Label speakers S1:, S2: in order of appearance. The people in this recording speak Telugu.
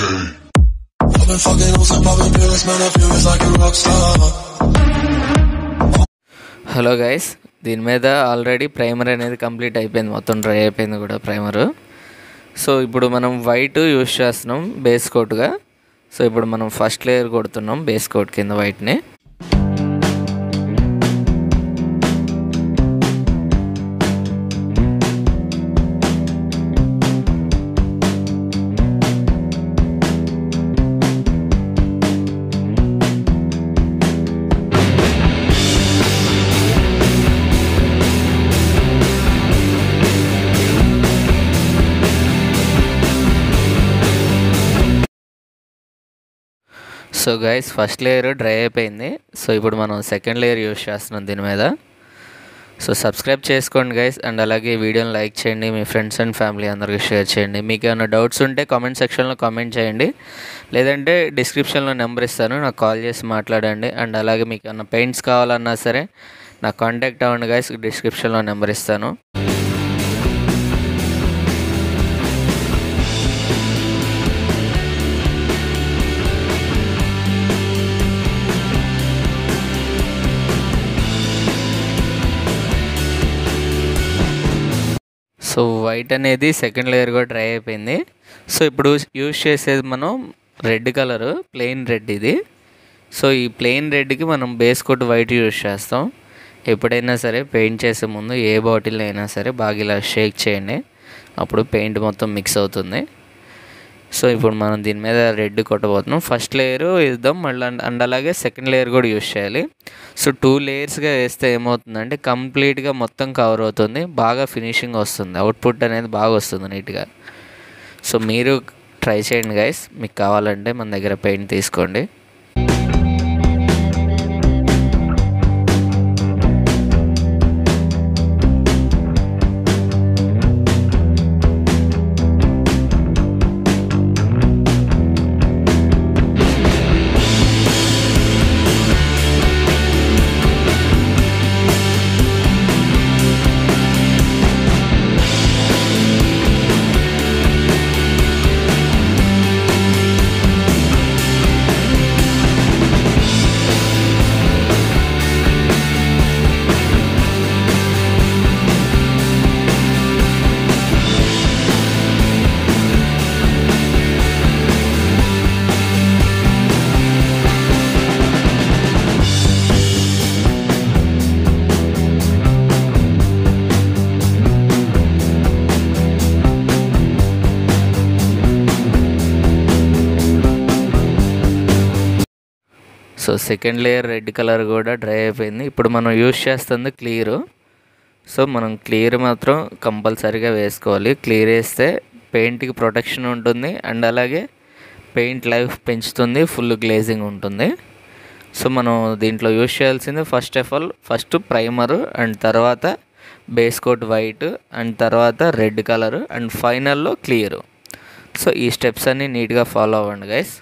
S1: I've been fucking on some poppin' pills, man, I feel just like a rock star.
S2: Hello guys, దీని మీద ఆల్రెడీ ప్రైమర్ అనేది కంప్లీట్ అయిపోయింది, మొత్తం డ్రై అయిపోయింది కూడా ప్రైమరు. సో ఇప్పుడు మనం వైట్ యూస్ చేస్తున్నాం బేస్ కోట్గా. సో ఇప్పుడు మనం ఫస్ట్ లేయర్ కొడుతున్నాం బేస్ కోట్ కింద వైట్ని. So guys, first layer dry అయిపోయింది. సో ఇప్పుడు మనం సెకండ్ లేయర్ యూస్ చేస్తున్నాం దీని మీద. సో సబ్స్క్రైబ్ చేసుకోండి గైస్, అండ్ అలాగే వీడియోని లైక్ చేయండి, మీ ఫ్రెండ్స్ అండ్ ఫ్యామిలీ అందరికీ షేర్ చేయండి. మీకు ఏమైనా డౌట్స్ ఉంటే కామెంట్ సెక్షన్లో కామెంట్ చేయండి, లేదంటే డిస్క్రిప్షన్లో నెంబర్ ఇస్తాను, నాకు కాల్ చేసి మాట్లాడండి. అండ్ అలాగే మీకు ఏమైనా పెయింట్స్ కావాలన్నా సరే నాకు కాంటాక్ట్ అవ్వండి గైస్, డిస్క్రిప్షన్లో నెంబర్ ఇస్తాను. సో వైట్ అనేది సెకండ్ లేయర్ కూడా డ్రై అయిపోయింది. సో ఇప్పుడు యూజ్ చేసేది మనం రెడ్ కలరు, ప్లెయిన్ రెడ్ ఇది. సో ఈ ప్లెయిన్ రెడ్కి మనం బేస్ కోట్ వైట్ యూజ్ చేస్తాం. ఎప్పుడైనా సరే పెయింట్ చేసే ముందు ఏ బాటిల్ అయినా సరే బాగా ఇలా షేక్ చేయండి, అప్పుడు పెయింట్ మొత్తం మిక్స్ అవుతుంది. సో ఇప్పుడు మనం దీని మీద రెడ్ కొట్టబోతున్నాం. ఫస్ట్ లేయర్ వేద్దాం మళ్ళీ, అండ్ అలాగే సెకండ్ లేయర్ కూడా యూజ్ చేయాలి. సో 2 లేయర్స్గా వేస్తే ఏమవుతుందంటే కంప్లీట్గా మొత్తం కవర్ అవుతుంది, బాగా ఫినిషింగ్ వస్తుంది, అవుట్పుట్ అనేది బాగా వస్తుంది నీట్గా. సో మీరు ట్రై చేయండి గైస్, మీకు కావాలంటే మన దగ్గర పెయింట్ తీసుకోండి. So second layer red colour కూడా డ్రై అయిపోయింది. ఇప్పుడు మనం యూజ్ చేస్తుంది క్లియరు. సో మనం క్లియర్ మాత్రం కంపల్సరీగా వేసుకోవాలి. క్లియర్ వేస్తే పెయింట్కి ప్రొటెక్షన్ ఉంటుంది, అండ్ అలాగే పెయింట్ లైఫ్ పెంచుతుంది, ఫుల్ గ్లేజింగ్ ఉంటుంది. సో మనం దీంట్లో యూజ్ చేయాల్సింది ఫస్ట్ ప్రైమరు, అండ్ తర్వాత బేస్ కోట్ వైట్, అండ్ తర్వాత రెడ్ కలరు, అండ్ ఫైనల్లో క్లియరు. సో ఈ స్టెప్స్ అన్నీ నీట్గా ఫాలో అవ్వండి గైస్.